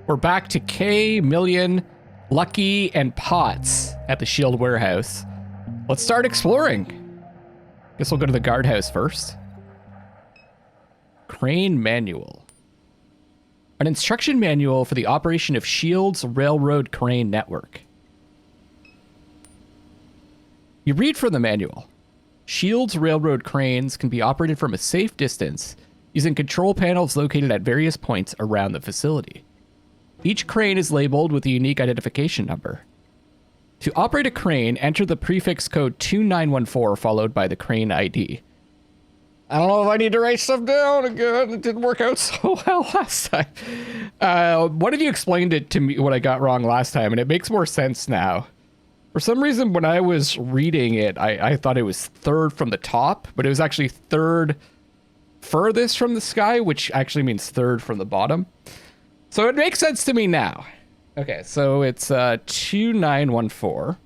We're back to K, Million, Lucky, and Potts at the Shield Warehouse. Let's start exploring. Guess we'll go to the guardhouse first. Crane Manual. An instruction manual for the operation of Shield's railroad crane network. You read from the manual. Shield's railroad cranes can be operated from a safe distance using control panels located at various points around the facility. Each crane is labeled with a unique identification number. To operate a crane, enter the prefix code 2914 followed by the crane ID. I don't know if I need to write stuff down again. It didn't work out so well last time. One of you explained it to me what I got wrong last time, and it makes more sense now. For some reason, when I was reading it, I thought it was third from the top, but it was actually third furthest from the sky, which actually means third from the bottom. So it makes sense to me now. Okay, so it's 2914.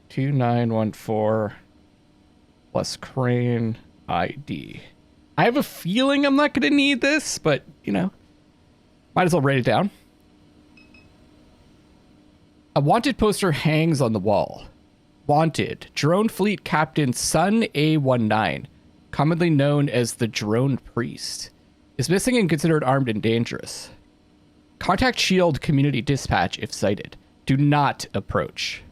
2914 plus crane ID. I have a feeling I'm not going to need this, but, you know, might as well write it down. A wanted poster hangs on the wall. Wanted, Drone Fleet Captain Sun A19, commonly known as the Drone Priest, is missing and considered armed and dangerous. Contact Shield Community Dispatch if sighted. Do not approach.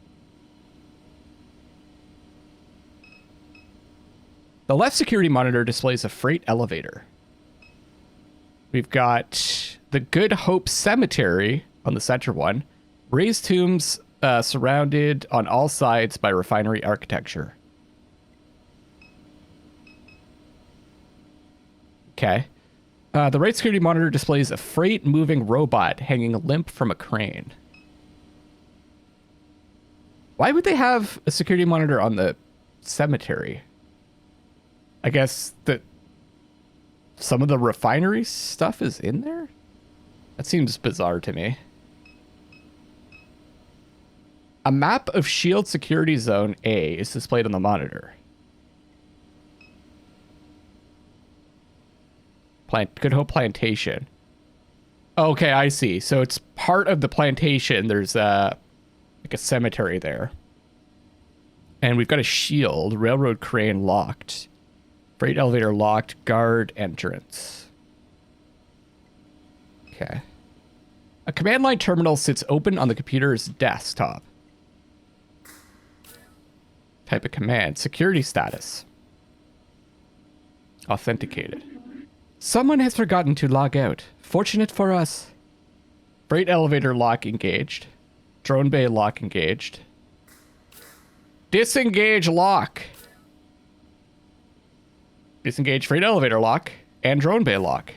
The left security monitor displays a freight elevator. We've got the Good Hope Cemetery on the center one. Raised tombs surrounded on all sides by refinery architecture. Okay. The right security monitor displays a freight moving robot hanging limp from a crane. Why would they have a security monitor on the cemetery? I guess that some of the refinery stuff is in there? That seems bizarre to me. A map of Shield Security Zone A is displayed on the monitor. Good Hope Plantation. Okay, I see. So it's part of the plantation. There's like a cemetery there. And we've got a shield. Railroad crane locked. Freight elevator locked. Guard entrance. Okay. A command line terminal sits open on the computer's desktop. Type of command. Security status. Authenticated. Someone has forgotten to log out. Fortunate for us. Freight elevator lock engaged. Drone bay lock engaged. Disengage lock. Disengage freight elevator lock and drone bay lock.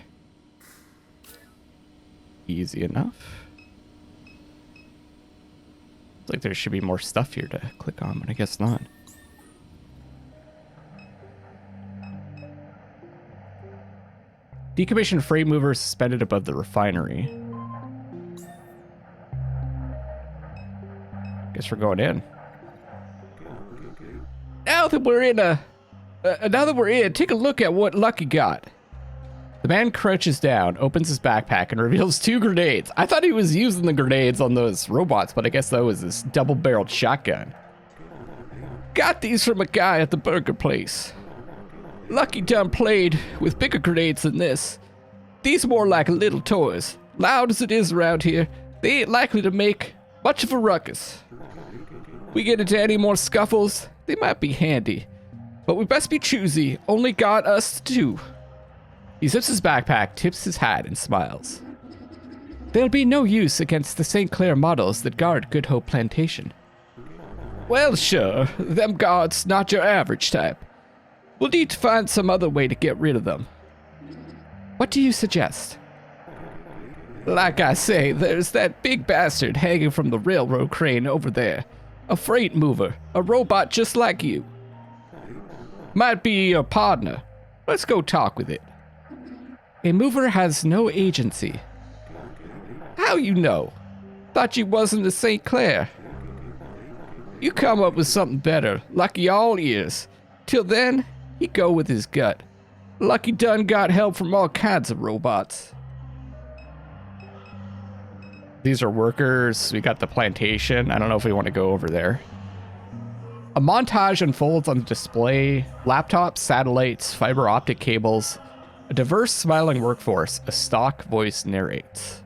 Easy enough. Looks like there should be more stuff here to click on, but I guess not. Decommissioned freight mover suspended above the refinery. Guess we're going in. Now that we're in, take a look at what Lucky got. The man crouches down, opens his backpack, and reveals 2 grenades. I thought he was using the grenades on those robots, but I guess that was his double-barreled shotgun. Got these from a guy at the burger place. Lucky done played with bigger grenades than this. These more like little toys. Loud as it is around here, they ain't likely to make much of a ruckus. We get into any more scuffles, they might be handy. But we best be choosy, only got us 2. He zips his backpack, tips his hat, and smiles. There'll be no use against the St. Clair models that guard Good Hope Plantation. Well, sure, them guards not your average type. We'll need to find some other way to get rid of them. What do you suggest? Like I say, there's that big bastard hanging from the railroad crane over there. A freight mover, a robot just like you. Might be your partner. Let's go talk with it. A mover has no agency. How you know? Thought you wasn't a St. Clair. You come up with something better, Lucky all ears. Till then, he go with his gut. Lucky done got help from all kinds of robots. These are workers. We got the plantation. I don't know if we want to go over there. A montage unfolds on the display. Laptops, satellites, fiber optic cables. A diverse, smiling workforce. A stock voice narrates.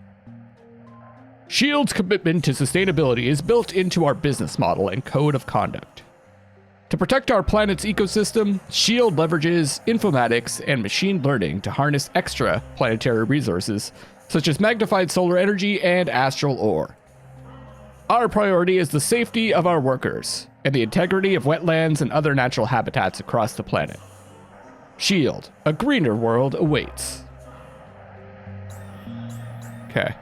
SHIELD's commitment to sustainability is built into our business model and code of conduct. To protect our planet's ecosystem, SHIELD leverages informatics and machine learning to harness extra planetary resources, such as magnified solar energy and astral ore. Our priority is the safety of our workers and the integrity of wetlands and other natural habitats across the planet. SHIELD, a greener world awaits. Okay.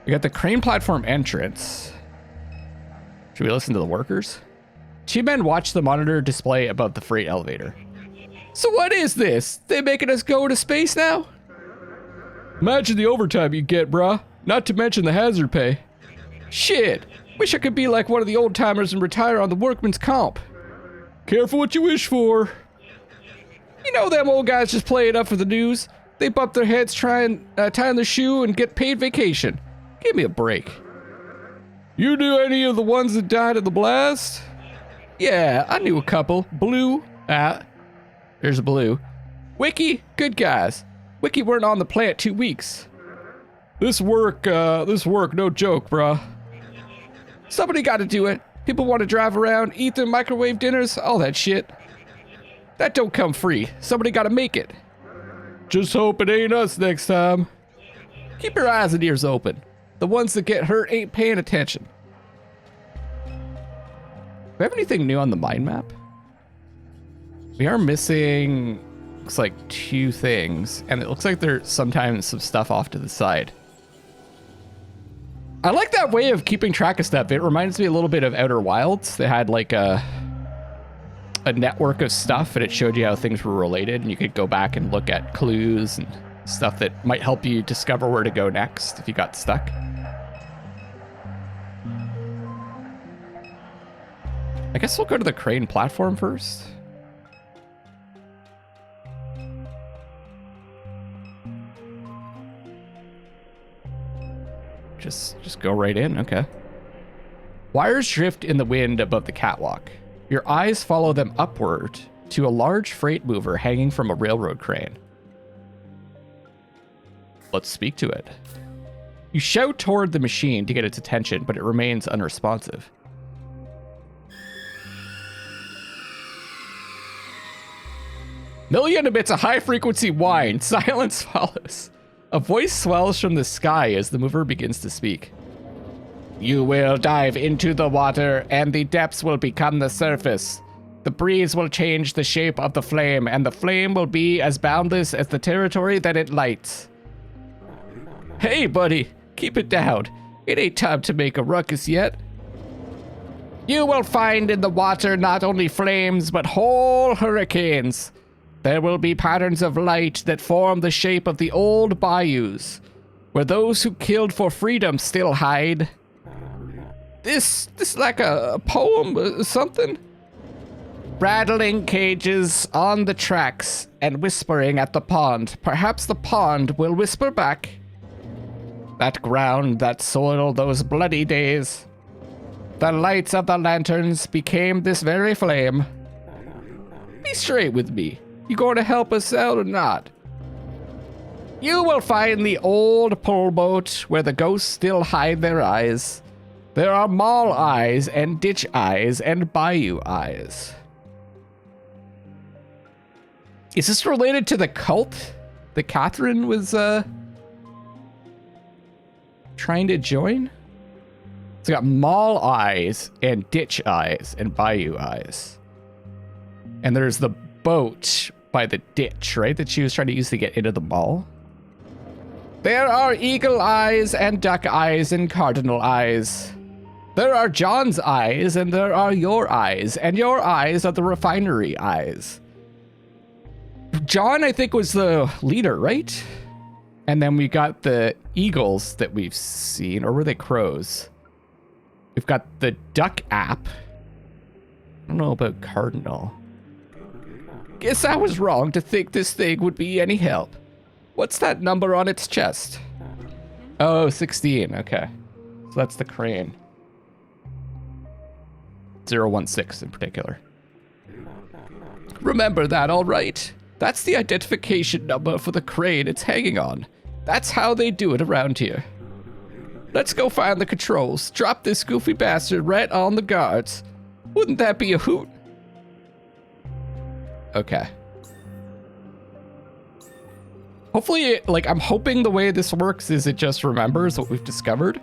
We got the crane platform entrance. Should we listen to the workers? Two men watch the monitor display above the freight elevator. So what is this? They making us go to space now? Imagine the overtime you get, bruh. Not to mention the hazard pay. Shit. Wish I could be like one of the old timers and retire on the workman's comp. Careful what you wish for. You know them old guys just play it up for the news. They bump their heads tying their shoe and get paid vacation. Give me a break. You knew any of the ones that died in the blast? Yeah, I knew a couple. Blue. There's a Blue. Wiki, good guys. Wiki weren't on the plant 2 weeks. This work, no joke, bruh. Somebody gotta do it. People want to drive around, eat their microwave dinners, all that shit. That don't come free. Somebody gotta make it. Just hope it ain't us next time. Keep your eyes and ears open. The ones that get hurt ain't paying attention. Do we have anything new on the mind map? We are missing, looks like 2 things, and it looks like there's sometimes some stuff off to the side. I like that way of keeping track of stuff. It reminds me a little bit of Outer Wilds. They had like a network of stuff, and it showed you how things were related, and you could go back and look at clues and stuff that might help you discover where to go next if you got stuck. I guess we'll go to the crane platform first. Just go right in, okay. Wires drift in the wind above the catwalk. Your eyes follow them upward to a large freight mover hanging from a railroad crane. Let's speak to it. You shout toward the machine to get its attention, but it remains unresponsive. Million emits a high-frequency whine. Silence follows. A voice swells from the sky as the mover begins to speak. You will dive into the water, and the depths will become the surface. The breeze will change the shape of the flame, and the flame will be as boundless as the territory that it lights. Hey, buddy, keep it down. It ain't time to make a ruckus yet. You will find in the water not only flames, but whole hurricanes. There will be patterns of light that form the shape of the old bayous, where those who killed for freedom still hide. This like a poem or something? Rattling cages on the tracks and whispering at the pond. Perhaps the pond will whisper back. That ground, that soil, those bloody days. The lights of the lanterns became this very flame. Be straight with me. You going to help us out or not? You will find the old pull boat where the ghosts still hide their eyes. There are mall eyes and ditch eyes and bayou eyes. Is this related to the cult that Catherine was trying to join? It's got mall eyes and ditch eyes and bayou eyes. And there's the boat by the ditch, right? That she was trying to use to get into the mall. There are eagle eyes and duck eyes and cardinal eyes. There are John's eyes and there are your eyes, and your eyes are the refinery eyes. John, I think, was the leader, right? And then we got the eagles that we've seen, or were they crows? We've got the duck app. I don't know about cardinal. Guess I was wrong to think this thing would be any help. What's that number on its chest? Oh, 16. Okay. So that's the crane. 016 in particular. Remember that, all right? That's the identification number for the crane it's hanging on. That's how they do it around here. Let's go find the controls. Drop this goofy bastard right on the guards. Wouldn't that be a hoot? Okay. Hopefully, I'm hoping the way this works is it just remembers what we've discovered.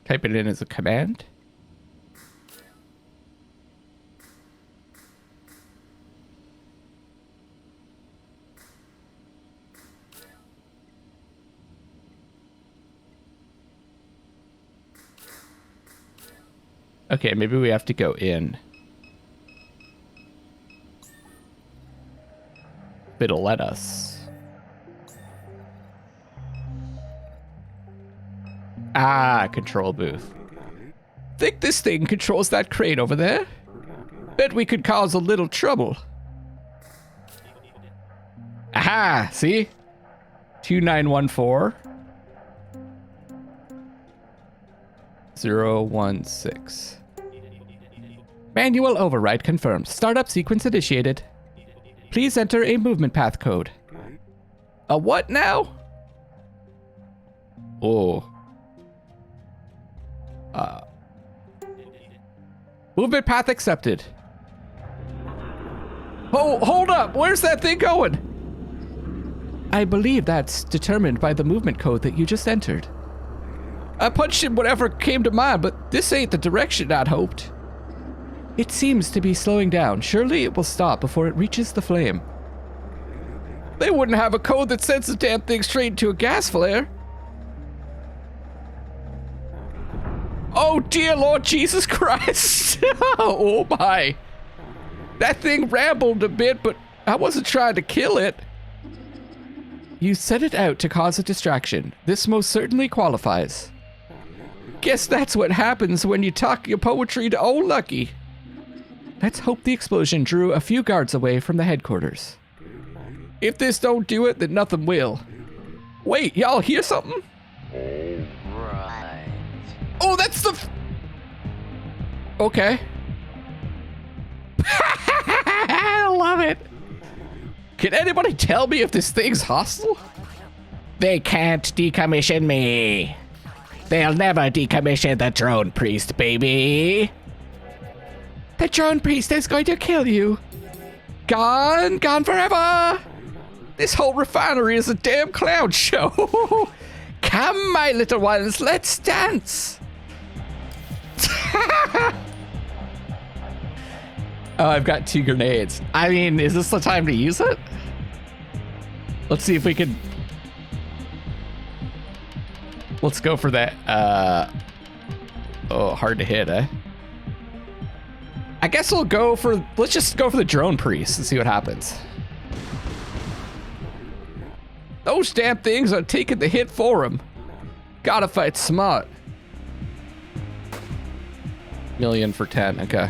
Type it in as a command. Okay, maybe we have to go in. It'll let us. Ah, control booth. Think this thing controls that crane over there? Bet we could cause a little trouble. Aha, see? 2914. 016. Manual override confirmed. Startup sequence initiated. Please enter a movement path code. A what now? Oh. Movement path accepted. Oh, hold up. Where's that thing going? I believe that's determined by the movement code that you just entered. I punched in whatever came to mind, but this ain't the direction I'd hoped. It seems to be slowing down. Surely it will stop before it reaches the flame. They wouldn't have a code that sends the damn thing straight into a gas flare. Oh dear Lord Jesus Christ. Oh my. That thing rambled a bit, but I wasn't trying to kill it. You set it out to cause a distraction. This most certainly qualifies. Guess that's what happens when you talk your poetry to old Lucky. Let's hope the explosion drew a few guards away from the headquarters. If this don't do it, then nothing will. Wait, y'all hear something? Right. Oh, that's the... Okay. I love it. Can anybody tell me if this thing's hostile? They can't decommission me. They'll never decommission the drone priest, baby. The drone priest is going to kill you. Gone forever. This whole refinery is a damn clown show. Come, my little ones, let's dance. Oh, I've got 2 grenades. I mean, is this the time to use it? Let's see if we can... Let's go for that. Oh, hard to hit, eh? I guess we'll go for... Let's just go for the drone priest and see what happens. Those damn things are taking the hit for him. Gotta fight smart. Million for 10, okay.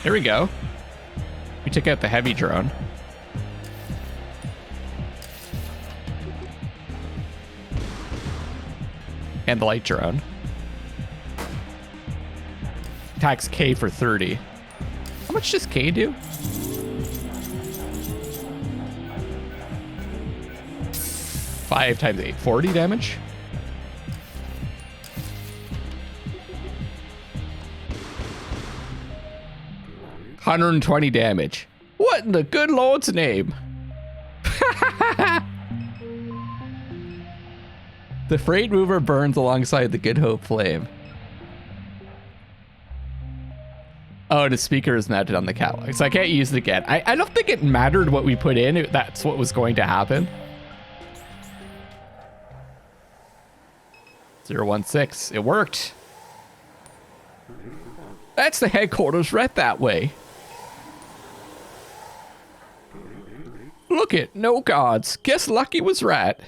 Here we go. We took out the heavy drone. And the light drone. Attacks K for 30. How much does K do? 5 times 8, 40 damage? $120 damage. What in the good Lord's name? The freight mover burns alongside the Good Hope flame. Oh, the speaker is mounted on the catwalk, so I can't use it again. I don't think it mattered what we put in. That's what was going to happen. 016. It worked. That's the headquarters right that way. Look it, no guards. Guess Lucky was right.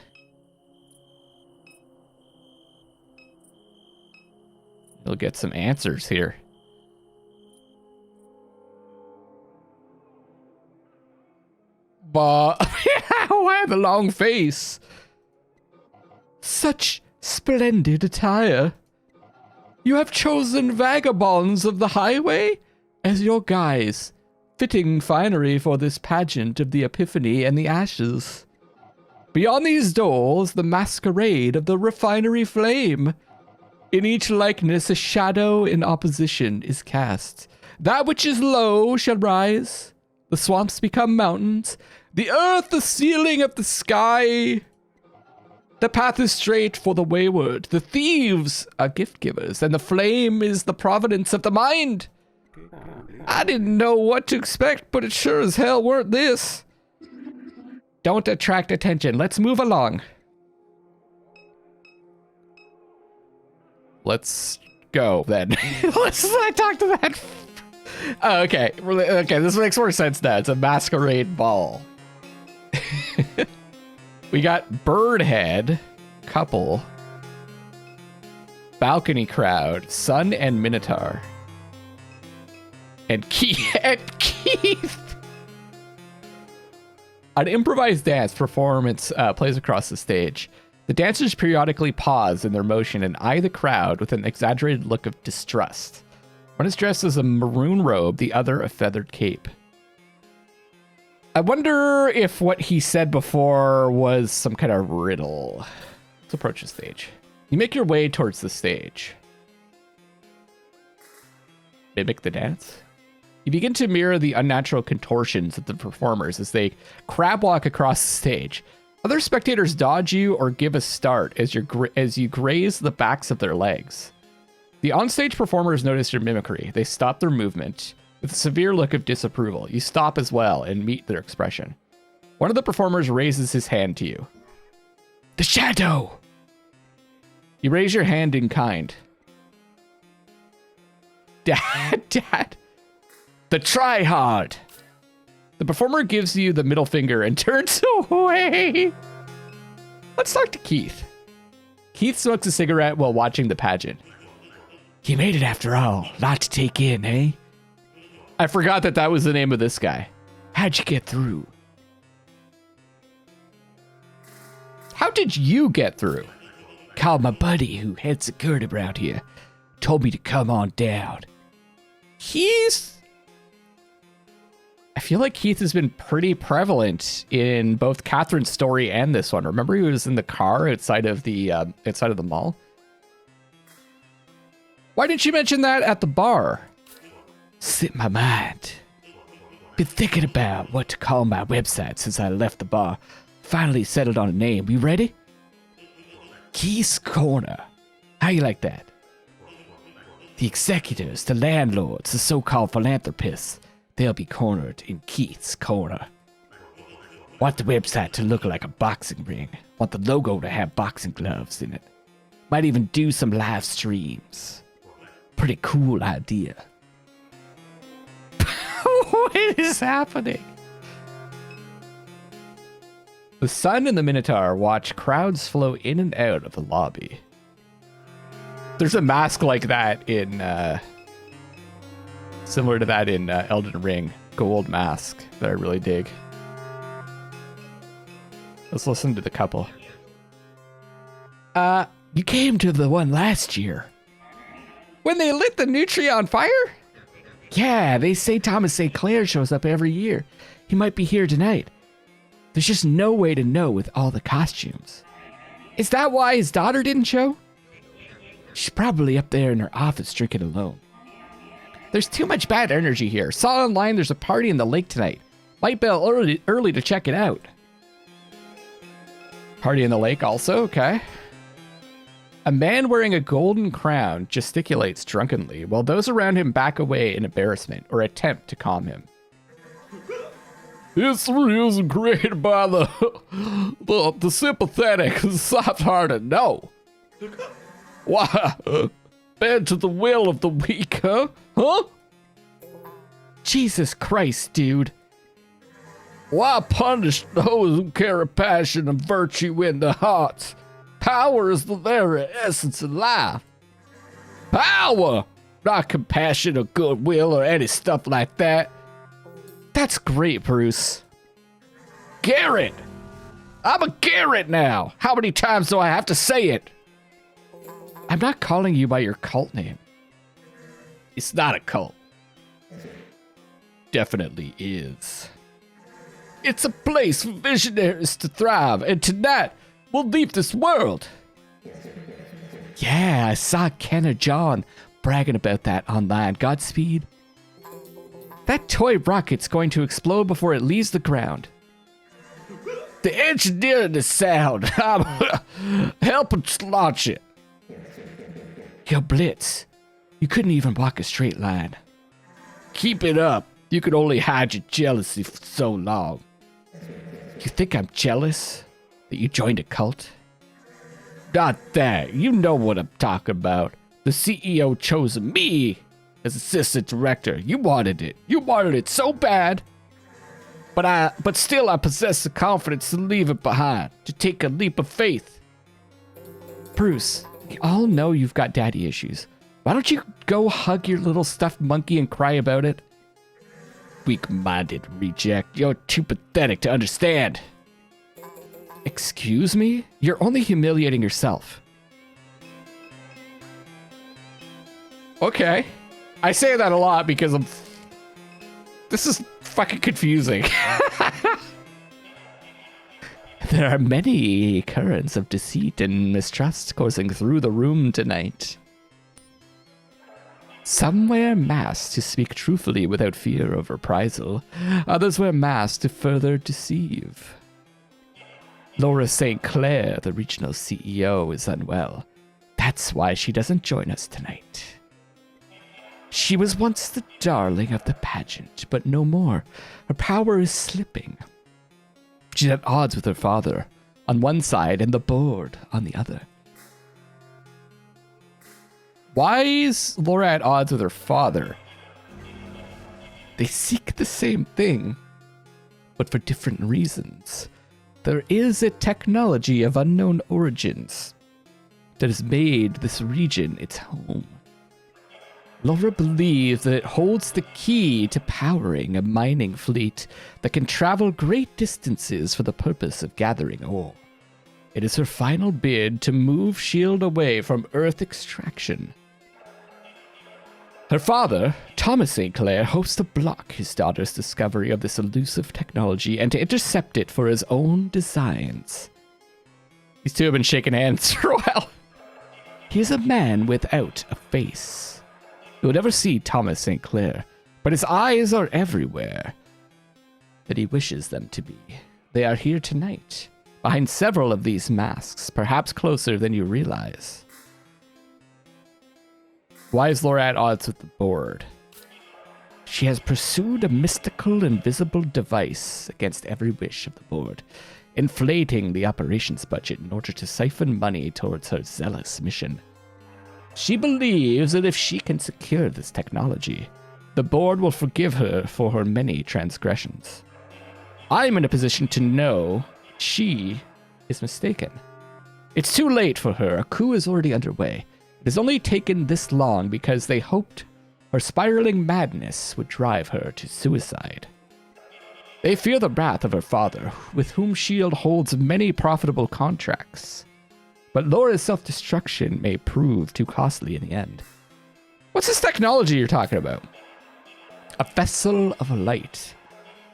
You'll get some answers here. But why the long face? Such splendid attire. You have chosen vagabonds of the highway as your guise. Fitting finery for this pageant of the Epiphany and the Ashes. Beyond these doors, the masquerade of the refinery flame. In each likeness, a shadow in opposition is cast. That which is low shall rise. The swamps become mountains. The earth, the ceiling of the sky. The path is straight for the wayward. The thieves are gift givers, and the flame is the providence of the mind. I didn't know what to expect, but it sure as hell weren't this. Don't attract attention. Let's move along. Let's go then. Let's talk to that. Oh, okay. Okay, this makes more sense now. It's a masquerade ball. We got bird head, couple, balcony crowd, sun and minotaur, and Keith. An improvised dance performance plays across the stage. The dancers periodically pause in their motion and eye the crowd with an exaggerated look of distrust. One is dressed as a maroon robe, the other a feathered cape. I wonder if what he said before was some kind of riddle. Let's approach the stage. You make your way towards the stage. Mimic the dance. You begin to mirror the unnatural contortions of the performers as they crab walk across the stage. Other spectators dodge you or give a start as you graze the backs of their legs. The onstage performers notice your mimicry. They stop their movement. With a severe look of disapproval, you stop as well and meet their expression. One of the performers raises his hand to you. The shadow! You raise your hand in kind. Dad! The try-hard! The performer gives you the middle finger and turns away. Let's talk to Keith. Keith smokes a cigarette while watching the pageant. You made it after all. Lot to take in, eh? I forgot that was the name of this guy. How'd you get through? How did you get through? Called my buddy who heads security around here. Told me to come on down. I feel like Keith has been pretty prevalent in both Catherine's story and this one. Remember he was in the car outside of the mall? Why didn't you mention that at the bar? Slipped my mind. Been thinking about what to call my website since I left the bar. Finally settled on a name. You ready? Keith's Corner. How you like that? The executors, the landlords, the so-called philanthropists, they'll be cornered in Keith's Corner. Want the website to look like a boxing ring. Want the logo to have boxing gloves in it. Might even do some live streams. Pretty cool idea. What is happening? The sun and the Minotaur watch crowds flow in and out of the lobby. There's a mask like that in, similar to that in Elden Ring, gold mask that I really dig. Let's listen to the couple. You came to the one last year. When they lit the Nutria on fire? Yeah, they say Thomas St. Clair shows up every year. He might be here tonight. There's just no way to know with all the costumes. Is that why his daughter didn't show? She's probably up there in her office drinking alone. There's too much bad energy here. Saw online there's a party in the lake tonight. Might be early to check it out. Party in the lake also, okay. A man wearing a golden crown gesticulates drunkenly while those around him back away in embarrassment or attempt to calm him. History isn't created by the sympathetic and soft-hearted, no. Why? bend to the will of the weak, huh? Huh? Jesus Christ, dude. Why punish those who carry passion and virtue in their hearts? Power is the very essence of life. Power! Not compassion or goodwill or any stuff like that. That's great, Bruce. Garrett! I'm a Garrett now! How many times do I have to say it? I'm not calling you by your cult name. It's not a cult. Definitely is. It's a place for visionaries to thrive, and tonight we'll leave this world. Yeah, I saw Ken or John bragging about that online. Godspeed. That toy rocket's going to explode before it leaves the ground. The engineering is sound. I'm helping launch it. Yo, Blitz, you couldn't even walk a straight line. Keep it up. You could only hide your jealousy for so long. You think I'm jealous that you joined a cult? Not that. You know what I'm talking about. The CEO chose me as assistant director. You wanted it. You wanted it so bad. But still I possess the confidence to leave it behind, to take a leap of faith. Bruce, we all know you've got daddy issues. Why don't you go hug your little stuffed monkey and cry about it? Weak-minded reject. You're too pathetic to understand. Excuse me? You're only humiliating yourself. Okay. I say that a lot because this is fucking confusing. There are many currents of deceit and mistrust coursing through the room tonight. Some wear masks to speak truthfully without fear of reprisal. Others wear masks to further deceive. Laura St. Clair, the regional CEO, is unwell. That's why she doesn't join us tonight. She was once the darling of the pageant, but no more. Her power is slipping. She's at odds with her father on one side and the board on the other. Why is Laura at odds with her father? They seek the same thing, but for different reasons. There is a technology of unknown origins that has made this region its home. Laura believes that it holds the key to powering a mining fleet that can travel great distances for the purpose of gathering ore. It is her final bid to move S.H.I.E.L.D. away from Earth extraction. Her father, Thomas St. Clair, hopes to block his daughter's discovery of this elusive technology and to intercept it for his own designs. These two have been shaking hands for a while. He is a man without a face. You will never see Thomas St. Clair, but his eyes are everywhere that he wishes them to be. They are here tonight, behind several of these masks, perhaps closer than you realize. Why is Laura at odds with the board? She has pursued a mystical, invisible device against every wish of the board, inflating the operations budget in order to siphon money towards her zealous mission. She believes that if she can secure this technology, the board will forgive her for her many transgressions. I'm in a position to know she is mistaken. It's too late for her. A coup is already underway. It has only taken this long because they hoped her spiraling madness would drive her to suicide. They fear the wrath of her father, with whom S.H.I.E.L.D. holds many profitable contracts. But Laura's self-destruction may prove too costly in the end. What's this technology you're talking about? A vessel of light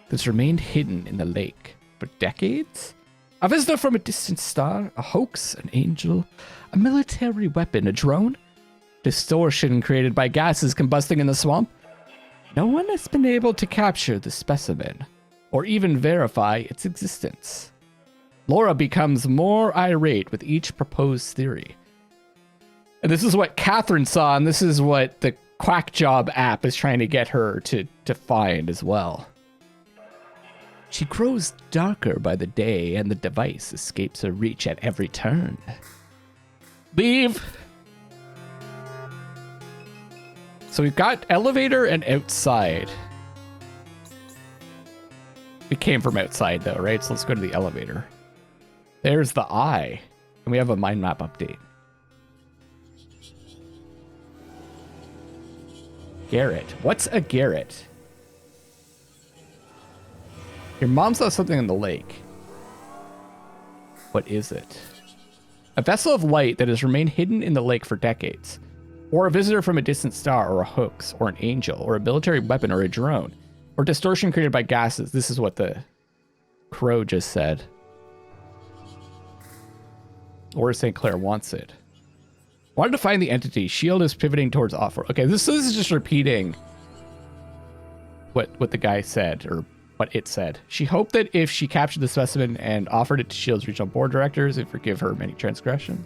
that's remained hidden in the lake for decades? A visitor from a distant star? A hoax? An angel? A military weapon? A drone? Distortion created by gases combusting in the swamp? No one has been able to capture the specimen, or even verify its existence. Laura becomes more irate with each proposed theory. And this is what Catherine saw, and this is what the Quack Job app is trying to get her to find as well. She grows darker by the day, and the device escapes her reach at every turn. Leave! So we've got elevator and outside. We came from outside though, right? So let's go to the elevator. There's the eye. And we have a mind map update. Garret. What's a garret? Your mom saw something in the lake. What is it? A vessel of light that has remained hidden in the lake for decades. Or a visitor from a distant star, or a hoax, or an angel, or a military weapon, or a drone. Or distortion created by gases. This is what the crow just said. Or St. Clair wants it. Wanted to find the entity. Shield is pivoting towards offer. Okay, this is just repeating what the guy said, or what it said. She hoped that if she captured the specimen and offered it to Shield's regional board directors, it would forgive her many transgressions.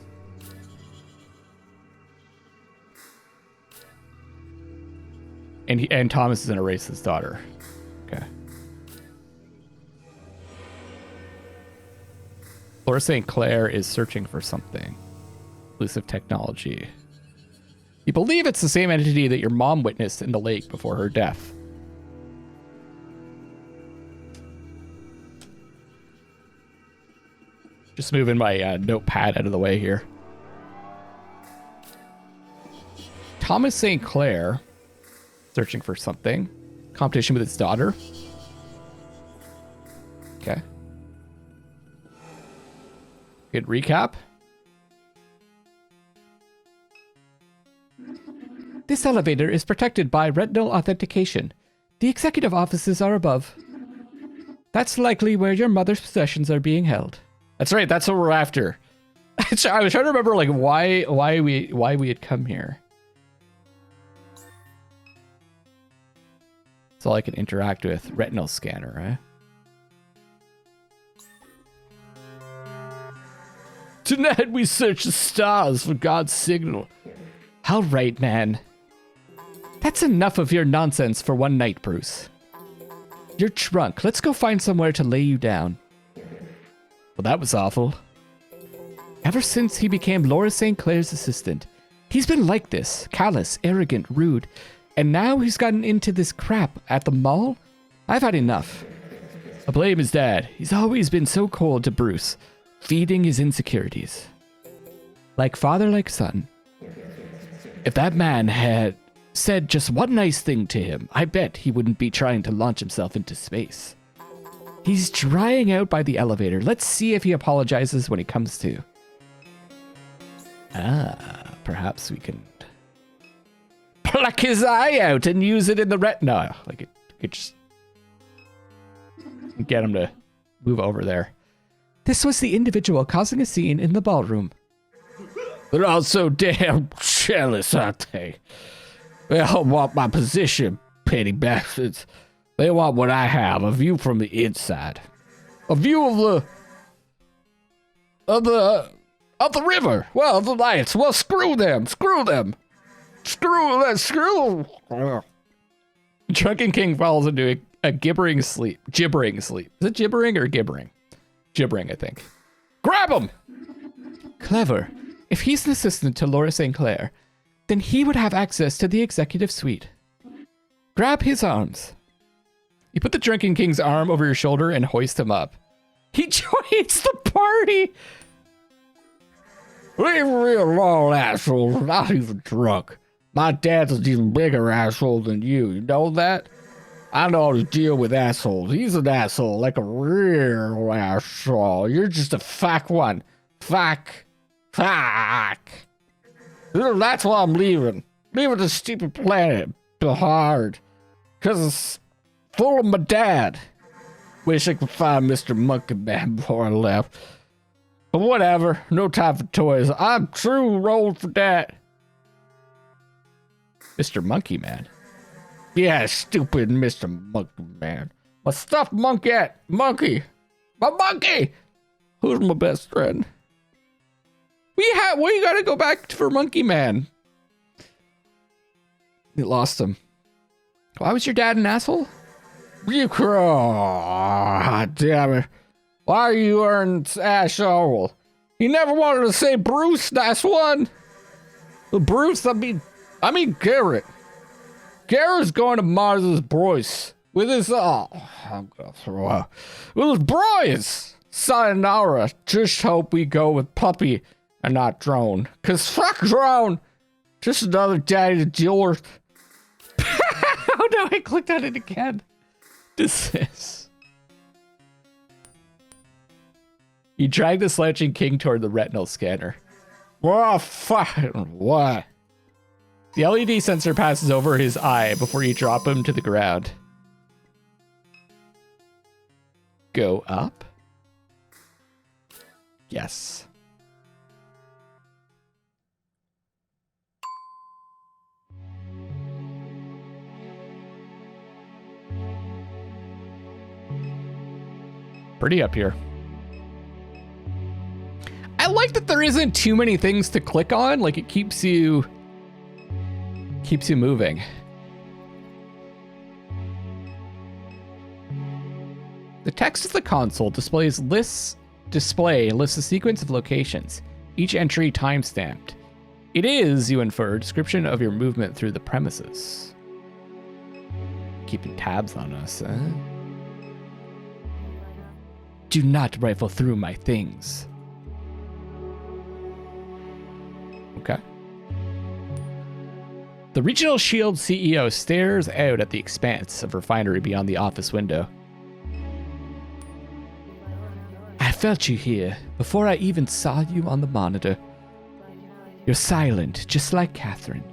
And Thomas is gonna race his daughter. Okay. Laura St. Clair is searching for something. Elusive technology. You believe it's the same entity that your mom witnessed in the lake before her death. Just moving my notepad out of the way here. Thomas St. Clair searching for something. Competition with its daughter. Okay. Good recap. This elevator is protected by retinal authentication. The executive offices are above. That's likely where your mother's possessions are being held. That's right. That's what we're after. I was trying to remember, like, why we had come here. It's all I can interact with. Retinal scanner, right? Tonight we search the stars for God's signal. All right, man. That's enough of your nonsense for one night, Bruce. You're drunk. Let's go find somewhere to lay you down. Well, that was awful. Ever since he became Laura St. Clair's assistant, he's been like this. Callous, arrogant, rude. And now he's gotten into this crap at the mall? I've had enough. I blame his dad. He's always been so cold to Bruce, feeding his insecurities. Like father, like son. If that man had said just one nice thing to him, I bet he wouldn't be trying to launch himself into space. He's drying out by the elevator. Let's see if he apologizes when he comes to. Perhaps we can pluck his eye out and use it in the retina. Like it just get him to move over there. This was the individual causing a scene in the ballroom. They're all so damn jealous, aren't they? They all want my position, petty bastards. They want what I have, a view from the inside. A view of the river. Well, the lights. Well, screw them. Screw them. Screw. Drunken King falls into a gibbering sleep. Gibbering sleep. Is it gibbering or gibbering? Gibbering, I think. Grab him! Clever. If he's an assistant to Laura St. Clair, then he would have access to the executive suite. Grab his arms. You put the Drunken King's arm over your shoulder and hoist him up. He joins the party! Leave me alone, asshole. I'm not even drunk. My dad's an even bigger asshole than you. You know that? I know how to deal with assholes. He's an asshole, like a real asshole. You're just a fuck one. Fuck. That's why I'm leaving. Leaving this stupid planet behind. Because it's full of my dad. Wish I could find Mr. Monkey Man before I left. But whatever. No time for toys. I'm true old for that. Mr. Monkey Man? Yeah, stupid Mr. Monkey Man. My stuffed monkey. My monkey! Who's my best friend? We gotta go back for Monkey Man. We lost him. Why was your dad an asshole? You damn it. Why are you an asshole? He never wanted to say Bruce, that's one. Well, Bruce, I mean Garrett. Masquerade's going to Mars's Bryce with his with his boys. Sayonara. Just hope we go with Puppy and not Drone. Cause fuck Drone. Just another daddy to deal with. Oh no, I clicked on it again. Desist. You drag the slouching king toward the retinal scanner. Oh, fuck. What? The LED sensor passes over his eye before you drop him to the ground. Go up? Yes. Pretty up here. I like that there isn't too many things to click on. Like it keeps you moving. The text of the console lists a sequence of locations, each entry time-stamped. It is, you infer, a description of your movement through the premises. Keeping tabs on us, huh? Do not rifle through my things. Okay. The Regional Shield CEO stares out at the expanse of refinery beyond the office window. I felt you here before I even saw you on the monitor. You're silent, just like Catherine.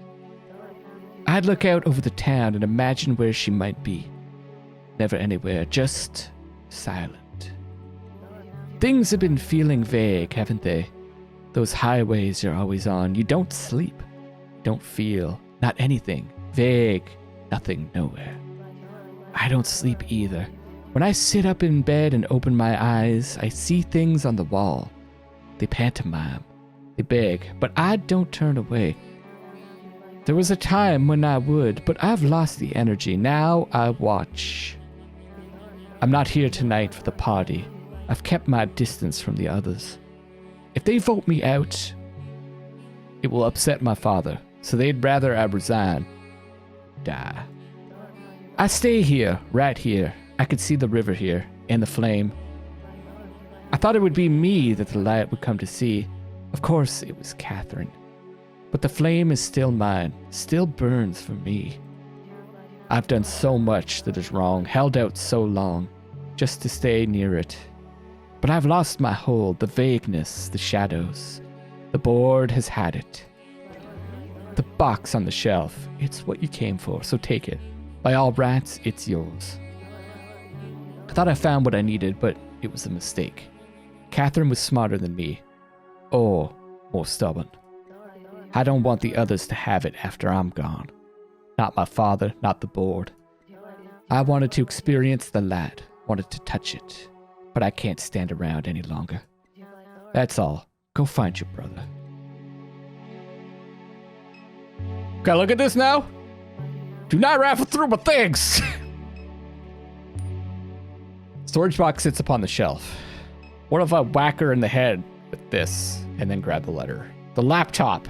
I'd look out over the town and imagine where she might be. Never anywhere, just silent. Things have been feeling vague, haven't they? Those highways you're always on. You don't sleep. Don't feel. Not anything. Vague. Nothing. Nowhere. I don't sleep either. When I sit up in bed and open my eyes, I see things on the wall. They pantomime. They beg. But I don't turn away. There was a time when I would, but I've lost the energy. Now I watch. I'm not here tonight for the party. I've kept my distance from the others. If they vote me out, it will upset my father, so they'd rather I resign. Die. I stay here, right here. I could see the river here, and the flame. I thought it would be me that the light would come to see. Of course, it was Catherine. But the flame is still mine, still burns for me. I've done so much that is wrong, held out so long, just to stay near it. But I've lost my hold, the vagueness, the shadows. The board has had it. The box on the shelf, it's what you came for, so take it. By all rats, it's yours. I thought I found what I needed, but it was a mistake. Catherine was smarter than me. Or more stubborn. I don't want the others to have it after I'm gone. Not my father, not the board. I wanted to experience the light, wanted to touch it. But I can't stand around any longer. That's all. Go find your brother. Okay, look at this now. Do not rifle through my things. Storage box sits upon the shelf. What if I whack her in the head with this and then grab the letter? The laptop.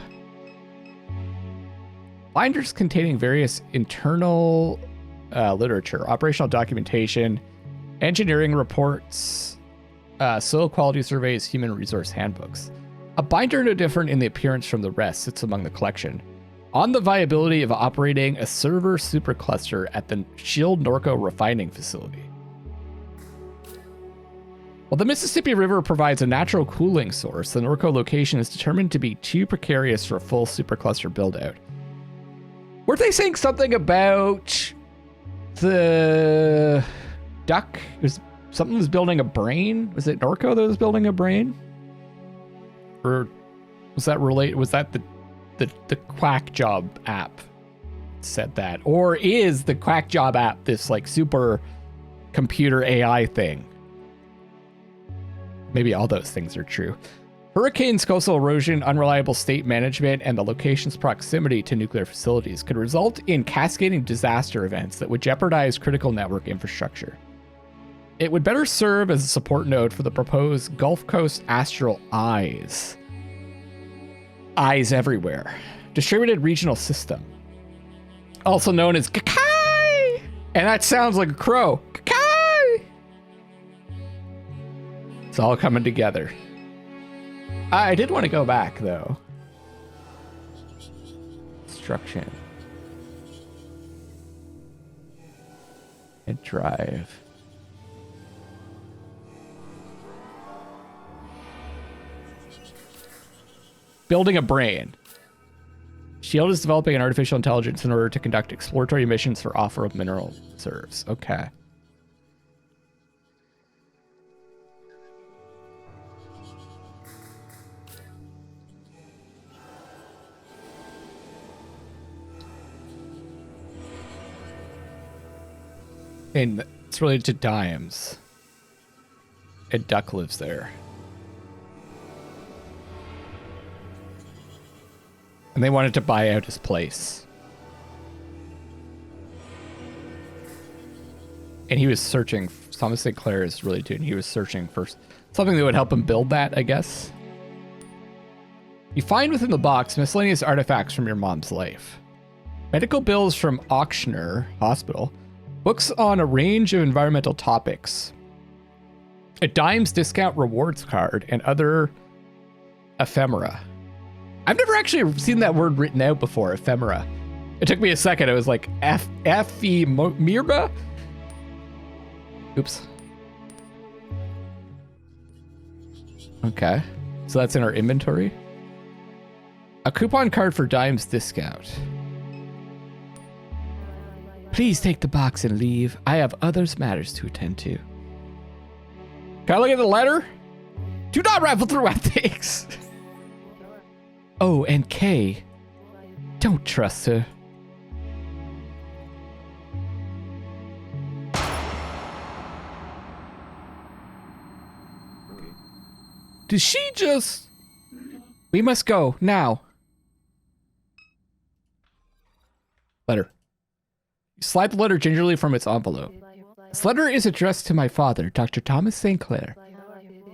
Binders containing various internal literature, operational documentation, engineering reports, soil quality surveys, human resource handbooks. A binder no different in the appearance from the rest sits among the collection. On the viability of operating a server supercluster at the Shield Norco refining facility. While the Mississippi River provides a natural cooling source, the Norco location is determined to be too precarious for a full supercluster build-out. Were they saying something about the duck? Something was building a brain? Was it Norco that was building a brain? Or was that the Quack Job app said that? Or is the Quack Job app this like super computer AI thing? Maybe all those things are true. Hurricanes, coastal erosion, unreliable state management, and the location's proximity to nuclear facilities could result in cascading disaster events that would jeopardize critical network infrastructure. It would better serve as a support node for the proposed Gulf Coast Astral Eyes. Eyes everywhere. Distributed regional system. Also known as Kakai! And that sounds like a crow. Kakai! It's all coming together. I did want to go back, though. Instruction. And drive. Building a brain. Shield is developing an artificial intelligence in order to conduct exploratory missions for off-world mineral reserves. Okay. And it's related to dimes. And Duck lives there. And they wanted to buy out his place. And he was searching. Thomas St. Clair is really doing. He was searching for something that would help him build that, I guess. You find within the box miscellaneous artifacts from your mom's life. Medical bills from auctioneer, hospital. Books on a range of environmental topics. A dimes discount rewards card and other ephemera. I've never actually seen that word written out before, ephemera. It took me a second. I was like, ephemera? Oops. Okay. So that's in our inventory. A coupon card for dimes discount. Please take the box and leave. I have others matters to attend to. Can I look at the letter? Do not rifle through my things. Oh, and Kay. Don't trust her. Did she just... We must go, now. Letter. You slide the letter gingerly from its envelope. This letter is addressed to my father, Dr. Thomas St. Clair.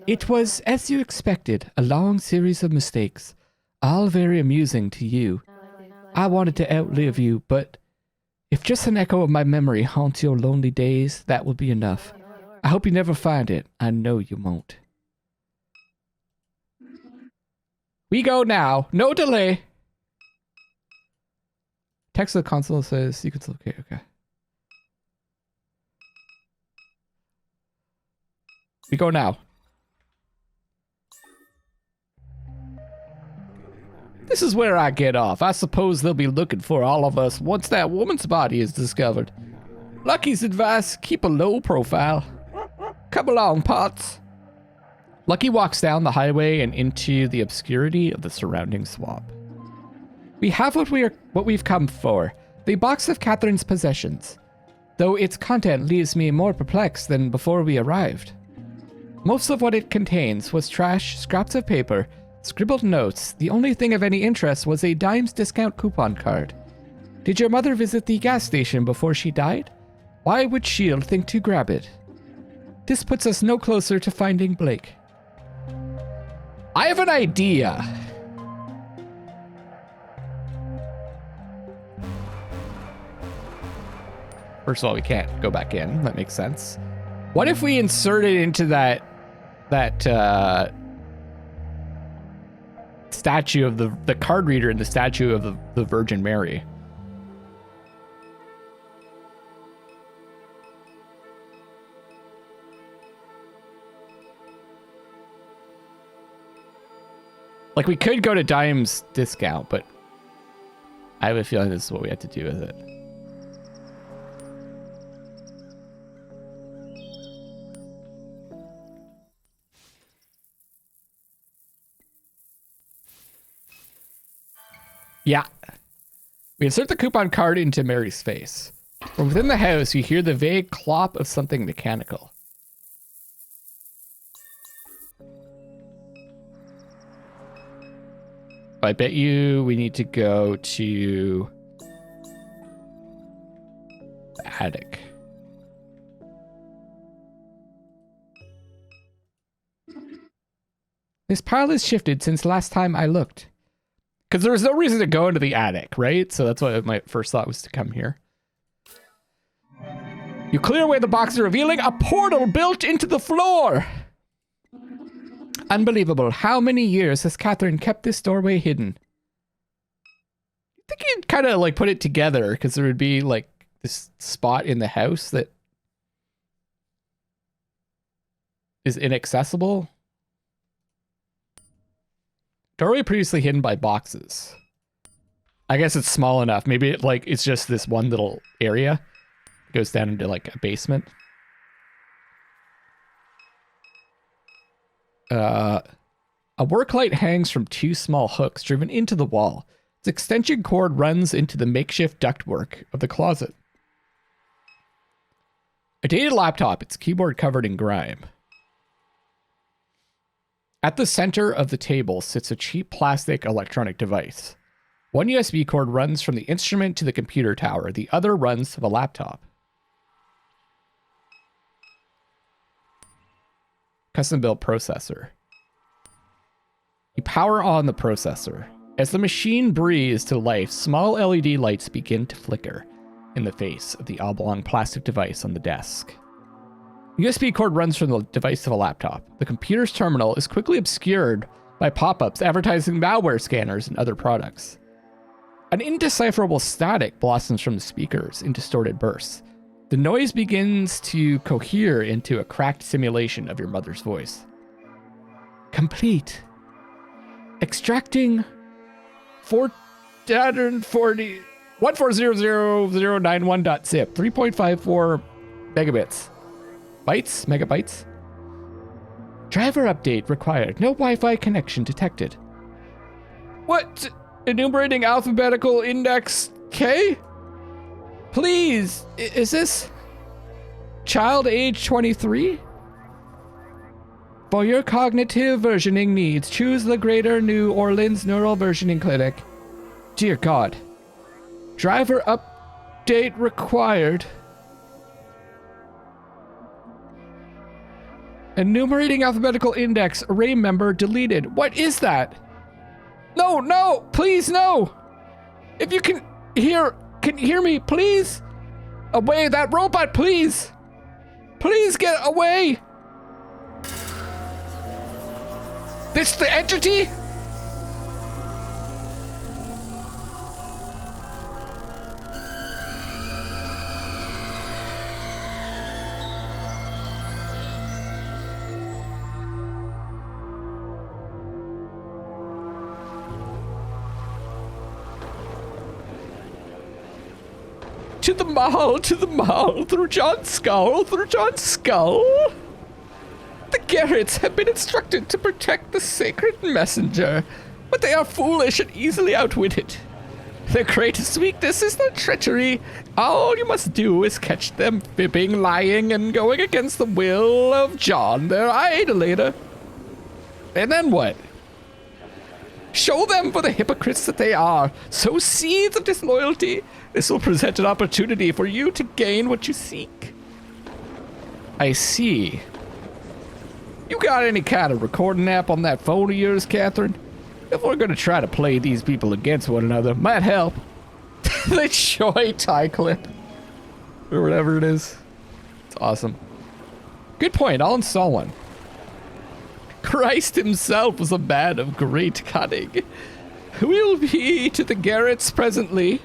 It was, as you expected, a long series of mistakes, all very amusing to you. I wanted to outlive you, but if just an echo of my memory haunts your lonely days, that will be enough. I hope you never find it. I know you won't. We go now. No delay. Text of the console says you can locate. Okay. We go now. This is where I get off. I suppose they'll be looking for all of us once that woman's body is discovered. Lucky's advice, keep a low profile. Come along, Potts. Lucky walks down the highway and into the obscurity of the surrounding swamp. We have what we've come for, the box of Catherine's possessions, though its content leaves me more perplexed than before we arrived. Most of what it contains was trash, scraps of paper, scribbled notes. The only thing of any interest was a dimes discount coupon card. Did your mother visit the gas station before she died? Why would Shield think to grab it? This puts us no closer to finding Blake. I have an idea. First of all, we can't go back in. That makes sense. What if we insert it into that statue of the card reader and the statue of the Virgin Mary? Like, we could go to dimes discount, but I have a feeling this is what we have to do with it. Yeah. We insert the coupon card into Mary's face. From within the house, you hear the vague clop of something mechanical. I bet you we need to go to the attic. This pile has shifted since last time I looked. Because there was no reason to go into the attic, right? So that's what my first thought was to come here. You clear away the boxes, revealing a portal built into the floor. Unbelievable. How many years has Catherine kept this doorway hidden? I think you'd kind of like put it together because there would be like this spot in the house that is inaccessible. Doorway previously hidden by boxes. I guess it's small enough. Maybe it's just this one little area. It goes down into like a basement. A work light hangs from two small hooks driven into the wall. Its extension cord runs into the makeshift ductwork of the closet. A dated laptop, its keyboard covered in grime. At the center of the table sits a cheap plastic electronic device. One USB cord runs from the instrument to the computer tower. The other runs to the laptop. Custom-built processor. You power on the processor. As the machine breathes to life, small LED lights begin to flicker in the face of the oblong plastic device on the desk. The USB cord runs from the device to the laptop. The computer's terminal is quickly obscured by pop-ups advertising malware scanners and other products. An indecipherable static blossoms from the speakers in distorted bursts. The noise begins to cohere into a cracked simulation of your mother's voice. Complete. Extracting 140.0.091.zip, 3.54 megabits. Bytes? Megabytes? Driver update required. No Wi-Fi connection detected. What? Enumerating alphabetical index K? Please, is this child age 23? For your cognitive versioning needs, choose the Greater New Orleans Neural Versioning Clinic. Dear God. Driver update required. Enumerating alphabetical index, array member deleted. What is that? No, no, please, no. If you can hear me, please. Away, that robot, please. Please get away. This the entity? To the mall, through John's skull, The Garretts have been instructed to protect the sacred messenger, but they are foolish and easily outwitted. Their greatest weakness is their treachery. All you must do is catch them fibbing, lying, and going against the will of John, their idolater. And then what? Show them for the hypocrites that they are. Sow seeds of disloyalty. This will present an opportunity for you to gain what you seek. I see. You got any kind of recording app on that phone of yours, Catherine? If we're gonna try to play these people against one another, might help. The Choi tie clip. Or whatever it is. It's awesome. Good point, I'll install one. Christ himself was a man of great cunning. We'll be to the Garretts presently.